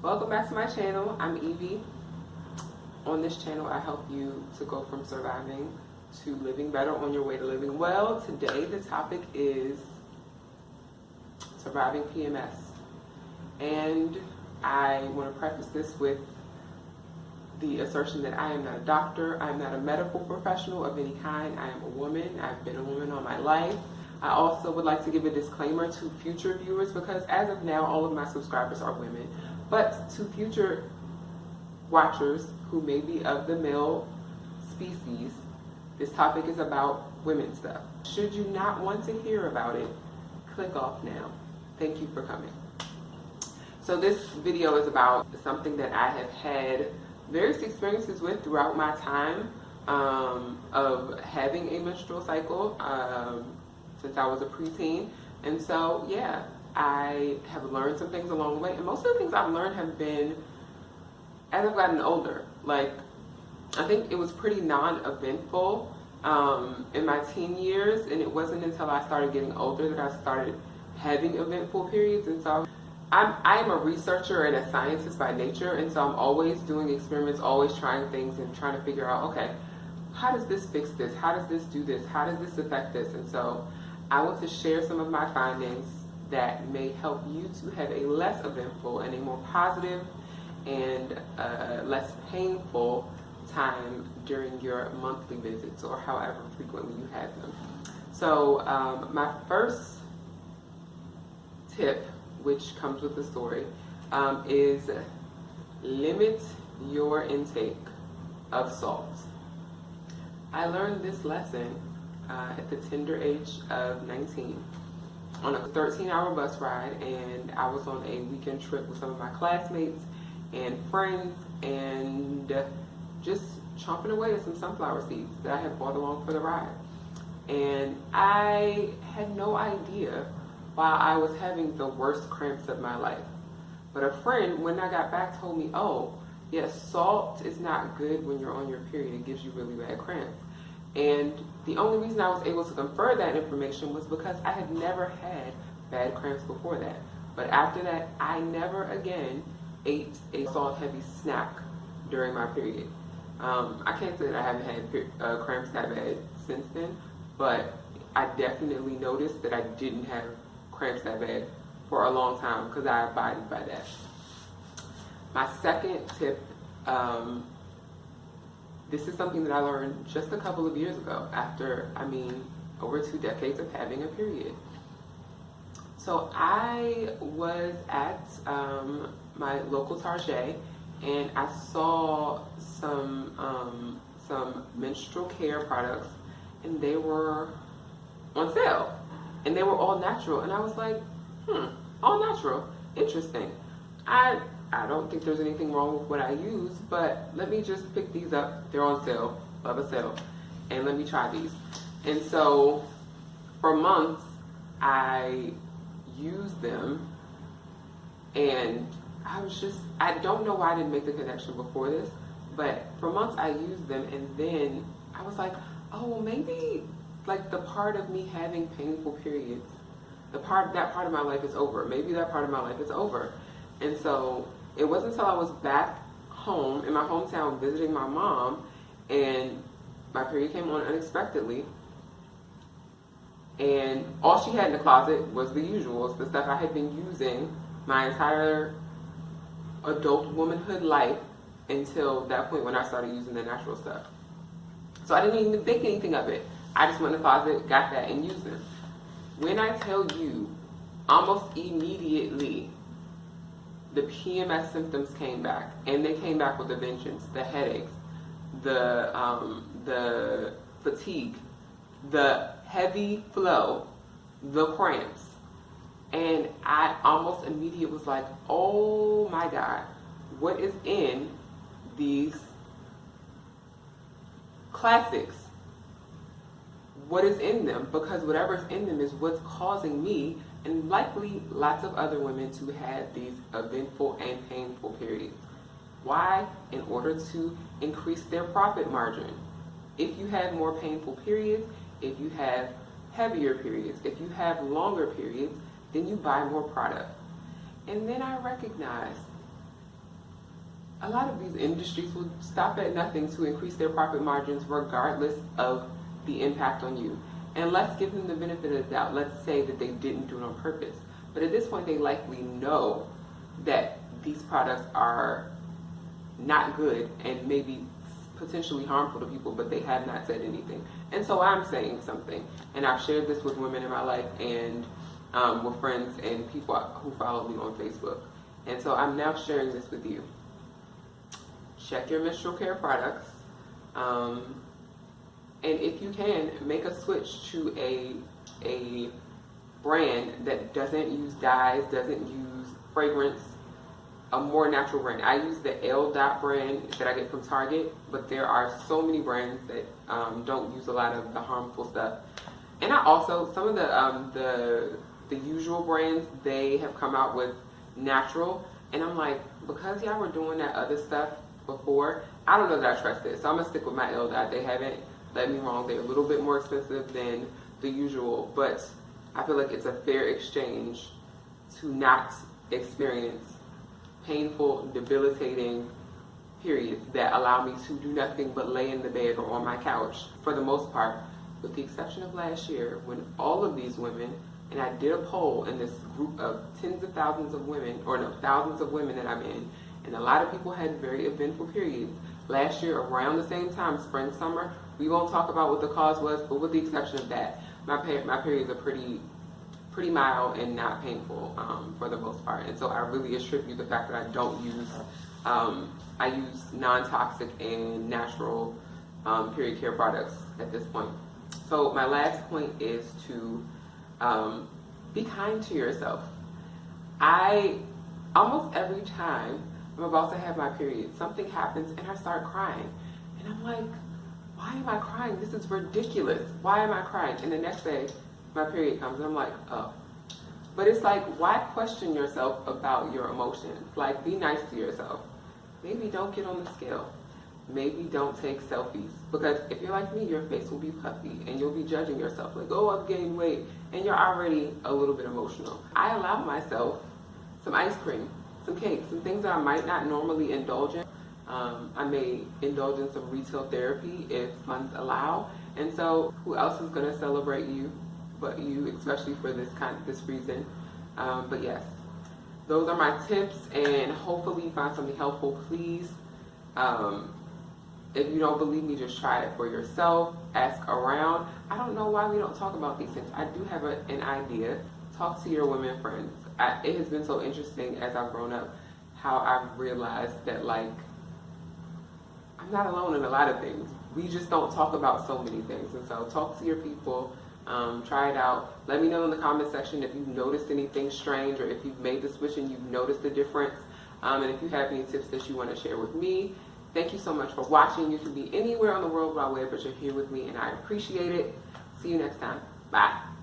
Welcome back to my channel. I'm Evie. On this channel, I help you to go from surviving to living better on your way to living well. Today, the topic is surviving PMS. And I want to preface this with the assertion that I am not a doctor. I am not a medical professional of any kind. I am a woman. I've been a woman all my life. I also would like to give a disclaimer to future viewers because as of now, all of my subscribers are women. But to future watchers who may be of the male species, this topic is about women's stuff. Should you not want to hear about it, click off now. Thank you for coming. So this video is about something that I have had various experiences with throughout my time of having a menstrual cycle since I was a preteen. And so, yeah, I have learned some things along the way. And most of the things I've learned have been as I've gotten older. Like, I think it was pretty non-eventful in my teen years. And it wasn't until I started getting older that I started having eventful periods. And so I am a researcher and a scientist by nature, and so I'm always doing experiments, always trying things and trying to figure out, okay, how does this fix this? How does this do this? How does this affect this? And so I want to share some of my findings that may help you to have a less eventful and a more positive and less painful time during your monthly visits or however frequently you have them. So my first tip, which comes with the story, is limit your intake of salt. I learned this lesson at the tender age of 19 on a 13-hour bus ride, and I was on a weekend trip with some of my classmates and friends and just chomping away at some sunflower seeds that I had brought along for the ride. And I had no idea while I was having the worst cramps of my life. But a friend, when I got back, told me, oh, yes, salt is not good when you're on your period. It gives you really bad cramps. And the only reason I was able to confer that information was because I had never had bad cramps before that. But after that, I never again ate a salt-heavy snack during my period. I can't say that I haven't had cramps that bad since then, but I definitely noticed that I didn't have cramps that bad for a long time because I abided by that. My second tip, this is something that I learned just a couple of years ago after, over 2 decades of having a period. So I was at my local Target and I saw some menstrual care products and they were on sale. And they were all natural. And I was like, all natural. Interesting. I don't think there's anything wrong with what I use, but let me just pick these up. They're on sale. Love a sale. And let me try these. And so for months, I used them. And I don't know why I didn't make the connection before this, but for months I used them. And then I was like, oh, well, maybe like the part of me having painful periods, that part of my life is over. Maybe that part of my life is over. And so it wasn't until I was back home in my hometown visiting my mom and my period came on unexpectedly. And all she had in the closet was the usuals, the stuff I had been using my entire adult womanhood life until that point when I started using the natural stuff. So I didn't even think anything of it. I just went in the closet, got that, and used them. When I tell you, almost immediately, the PMS symptoms came back, and they came back with a vengeance. The headaches, the fatigue, the heavy flow, the cramps, and I almost immediately was like, oh my God, what is in these classics? What is in them? Because whatever's in them is what's causing me and likely lots of other women to have these eventful and painful periods. Why? In order to increase their profit margin. If you have more painful periods, if you have heavier periods, if you have longer periods, then you buy more product. And then I recognized a lot of these industries will stop at nothing to increase their profit margins regardless of the impact on you. And let's give them the benefit of the doubt. Let's say that they didn't do it on purpose. But at this point, they likely know that these products are not good and maybe potentially harmful to people, but they have not said anything. And so I'm saying something. And I've shared this with women in my life and with friends and people who follow me on Facebook. And so I'm now sharing this with you. Check your menstrual care products. And if you can, make a switch to a brand that doesn't use dyes, doesn't use fragrance, a more natural brand. I use the L. brand that I get from Target, but there are so many brands that don't use a lot of the harmful stuff. And I also, some of the usual brands, they have come out with natural, and I'm like, because y'all were doing that other stuff before, I don't know that I trust this, so I'm gonna stick with my L. They haven't led me wrong. They're a little bit more expensive than the usual, but I feel like it's a fair exchange to not experience painful, debilitating periods that allow me to do nothing but lay in the bed or on my couch for the most part, with the exception of last year when all of these women, and I did a poll in this group of tens of thousands of women, or no, thousands of women that I'm in, and a lot of people had very eventful periods. Last year, around the same time, spring, summer, we won't talk about what the cause was, but with the exception of that, my periods are pretty mild and not painful for the most part. And so I really attribute the fact that I don't use, I use non-toxic and natural period care products at this point. So my last point is to be kind to yourself. Almost every time I'm about to have my period, something happens and I start crying. And I'm like, why am I crying? This is ridiculous. Why am I crying? And the next day, my period comes and I'm like, oh. But it's like, why question yourself about your emotions? Like, be nice to yourself. Maybe don't get on the scale. Maybe don't take selfies. Because if you're like me, your face will be puffy and you'll be judging yourself. Like, oh, I've gained weight. And you're already a little bit emotional. I allow myself some ice cream, some cake, some things that I might not normally indulge in. I may indulge in some retail therapy if funds allow. And so who else is going to celebrate you but you, especially for this reason? But yes, those are my tips, and hopefully you find something helpful. Please, if you don't believe me, just try it for yourself. Ask around. I don't know why we don't talk about these things. I do have an idea. Talk to your women friends. It has been so interesting as I've grown up how I've realized that, like, I'm not alone in a lot of things. We just don't talk about so many things. And so talk to your people, try it out. Let me know in the comment section if you've noticed anything strange, or if you've made the switch and you've noticed the difference. And if you have any tips that you want to share with me. Thank you so much for watching. You can be anywhere on the world but you're here with me, and I appreciate it. See you next time. Bye.